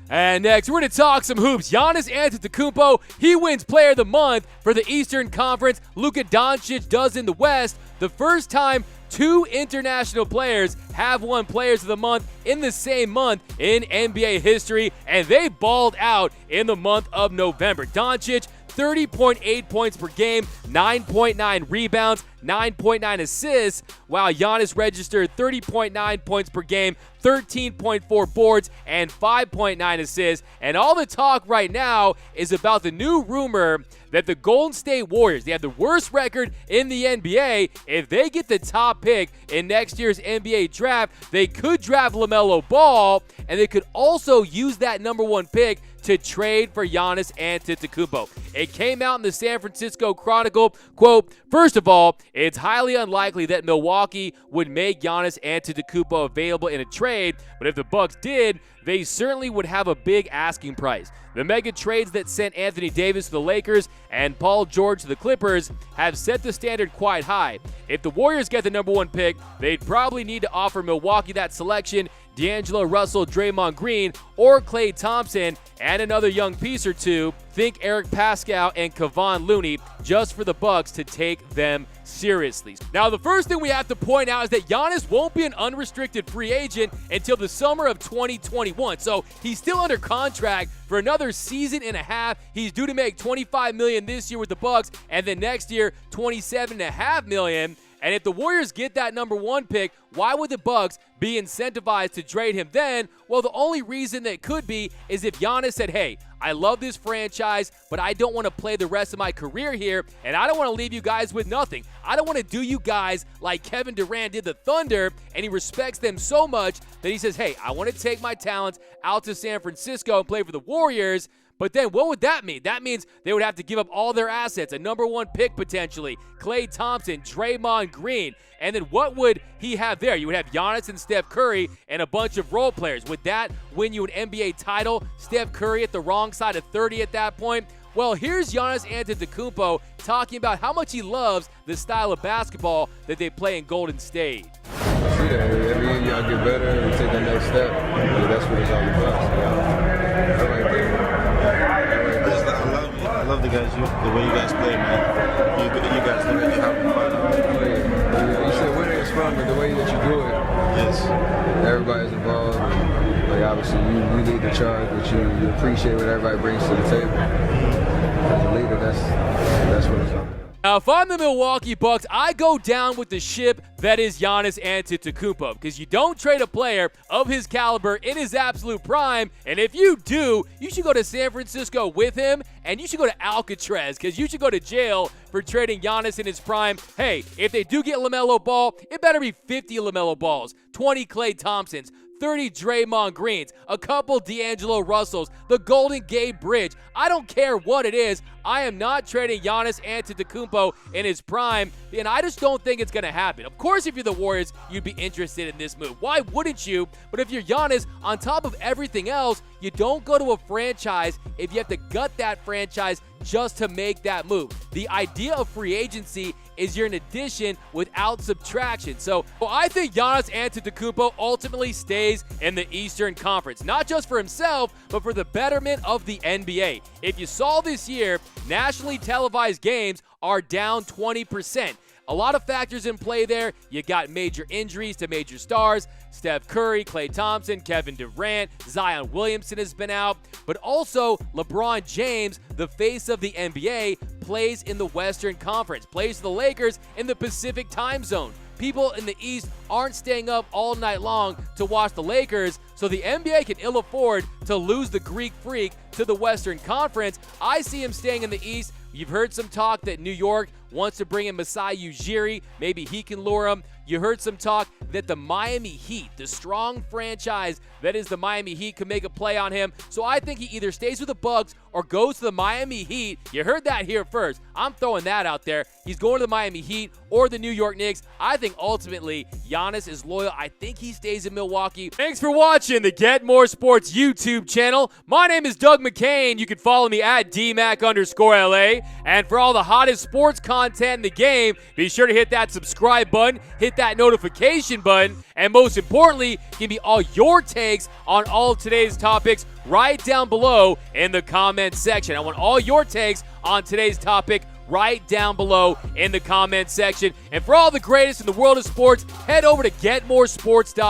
And next, we're going to talk some hoops. Giannis Antetokounmpo, he wins Player of the Month for the Eastern Conference. Luka Doncic does in the West. The first time two international players have won Players of the Month in the same month in NBA history, and they balled out in the month of November. Doncic, 30.8 points per game, 9.9 rebounds, 9.9 assists, while Giannis registered 30.9 points per game, 13.4 boards, and 5.9 assists. And all the talk right now is about the new rumor that the Golden State Warriors, they have the worst record in the NBA. If they get the top pick in next year's NBA draft, they could draft LaMelo Ball, and they could also use that number one pick to trade for Giannis Antetokounmpo. It came out in the San Francisco Chronicle, quote, "First of all, it's highly unlikely that Milwaukee would make Giannis Antetokounmpo available in a trade, but if the Bucks did, they certainly would have a big asking price. The mega trades that sent Anthony Davis to the Lakers and Paul George to the Clippers have set the standard quite high. If the Warriors get the number one pick, they'd probably need to offer Milwaukee that selection, D'Angelo Russell, Draymond Green, or Klay Thompson, and another young piece or two. Think Eric Pascal and Kevon Looney, just for the Bucks to take them seriously." Now, the first thing we have to point out is that Giannis won't be an unrestricted free agent until the summer of 2021. So he's still under contract for another season and a half. He's due to make $25 million this year with the Bucks, and then next year, $27.5 million. And if the Warriors get that number one pick, why would the Bucks be incentivized to trade him then? Well, the only reason that could be is if Giannis said, hey, I love this franchise, but I don't want to play the rest of my career here, and I don't want to leave you guys with nothing. I don't want to do you guys like Kevin Durant did the Thunder, and he respects them so much that he says, hey, I want to take my talents out to San Francisco and play for the Warriors. But then what would that mean? That means they would have to give up all their assets, a number one pick potentially, Klay Thompson, Draymond Green. And then what would he have there? You would have Giannis and Steph Curry and a bunch of role players. Would that win you an NBA title? Steph Curry at the wrong side of 30 at that point? Well, here's Giannis Antetokounmpo talking about how much he loves the style of basketball that they play in Golden State. I see that. Every year y'all get better and take the next step. That's what it's all about. I like that. I love the guys, the way you guys play, man. You guys look like you're having fun. You said winning is fun, but the way that you do it, yes, everybody's involved. And, like obviously, you lead the charge, but you appreciate what everybody brings to the table. As a leader, that's what it's all about. Now, if I'm the Milwaukee Bucks, I go down with the ship that is Giannis Antetokounmpo, because you don't trade a player of his caliber in his absolute prime, and if you do, you should go to San Francisco with him, and you should go to Alcatraz, because you should go to jail for trading Giannis in his prime. Hey, if they do get LaMelo Ball, it better be 50 LaMelo Balls, 20 Klay Thompsons, 30 Draymond Greens, a couple D'Angelo Russells, the Golden Gate Bridge. I don't care what it is. I am not trading Giannis Antetokounmpo in his prime, and I just don't think it's going to happen. Of course, if you're the Warriors, you'd be interested in this move. Why wouldn't you? But if you're Giannis, on top of everything else, you don't go to a franchise if you have to gut that franchise just to make that move. The idea of free agency is you're an addition without subtraction. So I think Giannis Antetokounmpo ultimately stays in the Eastern Conference, not just for himself, but for the betterment of the NBA. If you saw this year, nationally televised games are down 20%. A lot of factors in play there. You got major injuries to major stars. Steph Curry, Klay Thompson, Kevin Durant, Zion Williamson has been out. But also, LeBron James, the face of the NBA, plays in the Western Conference, plays for the Lakers in the Pacific time zone. People in the East aren't staying up all night long to watch the Lakers, so the NBA can ill afford to lose the Greek Freak to the Western Conference. I see him staying in the East. You've heard some talk that New York wants to bring in Masai Ujiri. Maybe he can lure him. You heard some talk that the Miami Heat, the strong franchise that is the Miami Heat, could make a play on him. So I think he either stays with the Bucks or goes to the Miami Heat. You heard that here first. I'm throwing that out there. He's going to the Miami Heat or the New York Knicks. I think ultimately Giannis is loyal. I think he stays in Milwaukee. Thanks for watching the Get More Sports YouTube channel. My name is Doug McCain. You can follow me at DMac_LA. And for all the hottest sports content in the game, be sure to hit that subscribe button, hit that notification button, and most importantly, give me all your takes on all of today's topics right down below in the comments section. I want all your takes on today's topic right down below in the comments section. And for all the greatest in the world of sports, head over to GetMoreSports.com.